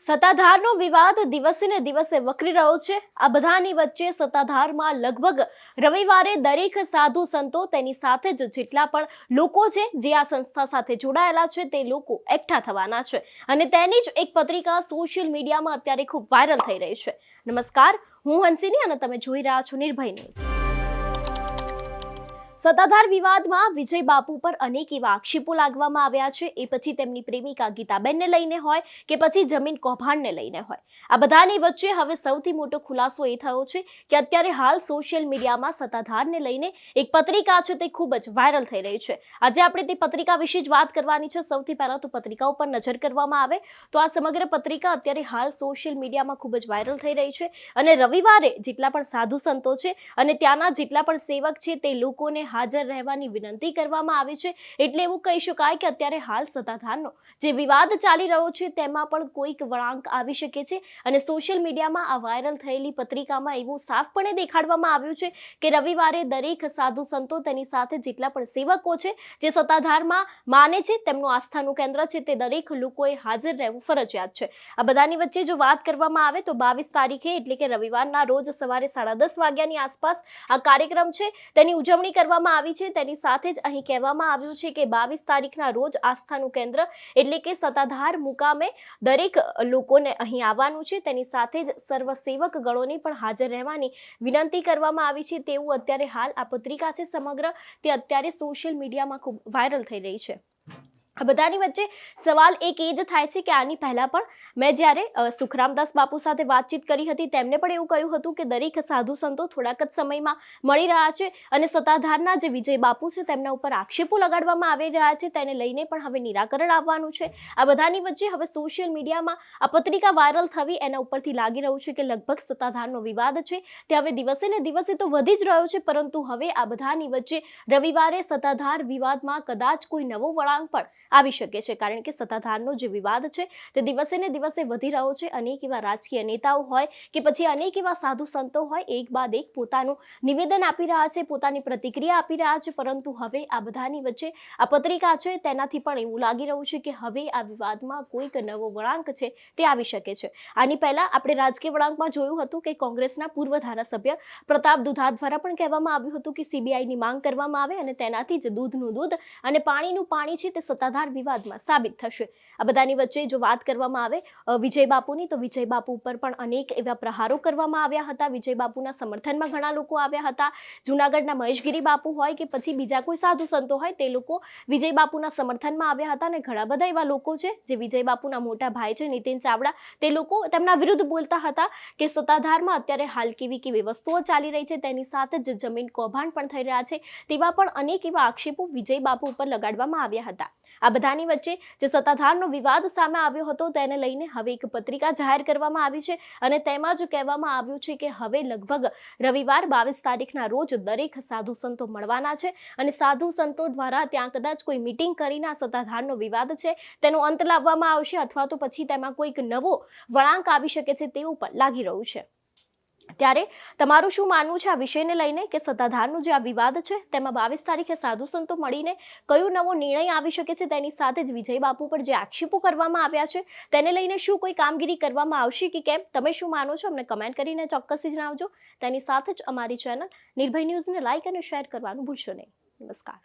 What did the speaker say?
સત્તાધારનો વિવાદ દિવસે ને દિવસે વકરી રહ્યો છે। આ બધાની વચ્ચે સત્તાધારમાં લગભગ રવિવારે દરેક સાધુ સંતો તેની સાથે જ જેટલા પણ લોકો છે જે આ સંસ્થા સાથે જોડાયેલા છે તે લોકો એકઠા થવાના છે અને તેની જ એક પત્રિકા સોશિયલ મીડિયામાં અત્યારે ખૂબ વાયરલ થઈ રહી છે। નમસ્કાર, હું હંસિની અને તમે જોઈ રહ્યા છો નિર્ભય ન્યૂઝ। સત્તાધાર વિવાદમાં વિજય બાપુ પર અનેક એવા આક્ષેપો લાગવામાં આવ્યા છે। એ પછી તેમની પ્રેમિકા ગીતાબેનને લઈને હોય કે પછી જમીન કૌભાંડને લઈને હોય, આ બધાની વચ્ચે હવે સૌથી મોટો ખુલાસો એ થયો છે કે અત્યારે હાલ સોશિયલ મીડિયામાં સત્તાધારને લઈને એક પત્રિકા છે તે ખૂબ જ વાયરલ થઈ રહી છે। આજે આપણે તે પત્રિકા વિશે જ વાત કરવાની છે। સૌથી પહેલા તો પત્રિકા ઉપર નજર કરવામાં આવે તો આ સમગ્ર પત્રિકા અત્યારે હાલ સોશિયલ મીડિયામાં ખૂબ જ વાયરલ થઈ રહી છે અને રવિવારે જેટલા પણ સાધુ સંતો છે અને ત્યાંના જેટલા પણ સેવક છે તે લોકોને હાજર રહેવાની વિનંતી કરવામાં આવી છે। એટલે એવું કહી શકાય કે અત્યારે હાલ સત્તાધારનો જે વિવાદ ચાલી રહ્યો છે તેમાં પણ કોઈક વળાંક આવી શકે છે અને સોશિયલ મીડિયામાં આ વાયરલ થયેલી પત્રિકામાં એવું સાફપણે દેખાડવામાં આવ્યું છે કે રવિવારે દરેક સાધુ સંતો તેની સાથે જેટલા પણ સેવકો છે જે સત્તાધારમાં માને છે તેમનું આસ્થાનું કેન્દ્ર છે તે દરેક લોકોએ હાજર રહેવું ફરજિયાત છે। આ બધાની વચ્ચે જો વાત કરવામાં આવે તો 22 તારીખે એટલે કે રવિવારના રોજ સવારે 10:30 વાગ્યાની આસપાસ આ કાર્યક્રમ છે તેની ઉજવણી કરવામાં આવી છે। તેની સાથે જ અહીં કહેવામાં આવ્યું છે કે 22 તારીખના રોજ આસ્થાનું કેન્દ્ર એટલે કે સત્તાધાર મુકામે દરેક લોકોને અહીં આવવાનું છે। તેની સાથે જ સર્વ સેવક ગણોને પણ હાજર રહેવાની વિનંતી કરવામાં આવી છે તેવું અત્યારે હાલ આ પત્રિકા છે સમગ્ર તે અત્યારે સોશિયલ મીડિયામાં ખૂબ વાયરલ થઈ રહી છે। આ બધાની વચ્ચે સવાલ એક એ જ થાય છે કે આની પહેલા પણ મેં જ્યારે સુખરામદાસ બાપુ સાથે વાતચીત કરી હતી તેમને પણ એવું કહ્યું હતું કે દરેક સાધુ સંતો થોડાક જ સમયમાં મળી રહ્યા છે અને સત્તાધારના જે વિજય બાપુ છે તેમના ઉપર આક્ષેપો લગાડવામાં આવી રહ્યા છે તેને લઈને પણ હવે નિરાકરણ આવવાનું છે। આ બધાની વચ્ચે હવે સોશિયલ મીડિયામાં આ પત્રિકા વાયરલ થવી એના ઉપરથી લાગી રહ્યું છે કે લગભગ સત્તાધારનો વિવાદ છે તે હવે દિવસે ને દિવસે તો વધી જ રહ્યો છે, પરંતુ હવે આ બધાની વચ્ચે રવિવારે સત્તાધાર વિવાદમાં કદાચ કોઈ નવો વળાંક પણ આવી શકે છે, કારણ કે સત્તાધારનો જે વિવાદ છે તે દિવસે ને દિવસે વધી રહ્યો છે। અનેક એવા રાજકીય નેતાઓ હોય કે પછી અનેક એવા સાધુ સંતો હોય એક બાદ એક પોતાનું નિવેદન આપી રહ્યા છે, પોતાની પ્રતિક્રિયા આપી રહ્યા છે, પરંતુ હવે આ બધાની વચ્ચે આ પત્રિકા છે તેનાથી પણ એવું લાગી રહ્યું છે કે હવે આ વિવાદમાં કોઈક નવો વળાંક છે તે આવી શકે છે। આની પહેલા આપણે રાજકીય વળાંકમાં જોયું હતું કે કોંગ્રેસના પૂર્વ ધારાસભ્ય પ્રતાપ દુધાત દ્વારા પણ કહેવામાં આવ્યું હતું કે સીબીઆઈની માંગ કરવામાં આવે અને તેનાથી જ દૂધનું દૂધ અને પાણીનું પાણી છે તે સત્તાધાર વિવાદમાં સાબિત થશે। આ બધાની વચ્ચે જો વાત કરવામાં આવે વિજય બાપુની તો વિજય બાપુ ઉપર પણ અનેક એવા પ્રહારો કરવામાં આવ્યા હતા। વિજય બાપુના સમર્થનમાં ઘણા લોકો આવ્યા હતા। જૂનાગઢના મહેશગીરી બાપુ હોય કે પછી બીજા કોઈ સાધુ સંતો હોય તે લોકો વિજય બાપુના સમર્થનમાં આવ્યા હતા અને ઘણા બધા એવા લોકો છે જે વિજય બાપુના મોટા ભાઈ છે નીતિન ચાવડા તે લોકો તેમના વિરુદ્ધ બોલતા હતા કે સત્તાધારમાં અત્યારે હાલ કેવી કેવી વસ્તુઓ ચાલી રહી છે, તેની સાથે જ જમીન કૌભાંડ પણ થઈ રહ્યા છે, તેવા પણ અનેક એવા આક્ષેપો વિજય બાપુ ઉપર લગાડવામાં આવ્યા હતા। આ બધાની વચ્ચે જે સત્તાધારનો વિવાદ સામે આવ્યો હતો તેને લઈને હવે એક પત્રિકા જાહેર કરવામાં આવી છે અને તેમાં જ કહેવામાં આવ્યું છે કે હવે લગભગ રવિવાર 22 તારીખના રોજ દરેક સાધુ સંતો મળવાના છે અને સાધુ સંતો દ્વારા ત્યાં કદાચ કોઈ મીટિંગ કરીને આ સત્તાધારનો વિવાદ છે તેનો અંત લાવવામાં આવશે અથવા તો પછી તેમાં કોઈક નવો વળાંક આવી શકે છે તેવું પણ લાગી રહ્યું છે। ત્યારે તમારું શું માનવું છે આ વિષયને લઈને કે સત્તાધારનો જે આ વિવાદ છે તેમાં 22 તારીખે સાધુ સંતો મળીને કયો નવો નિર્ણય આવી શકે છે, તેની સાથે જ વિજય બાપુ પર જે આક્ષેપો કરવામાં આવ્યા છે તેને લઈને શું કોઈ કામગીરી કરવામાં આવશે કે કેમ, તમે શું માનો છો અમને કમેન્ટ કરીને ચોક્કસથી જણાવજો। તેની સાથે જ અમારી ચેનલ નિર્ભય ન્યૂઝને લાઇક અને શેર કરવાનું ભૂલશો નહીં। નમસ્કાર।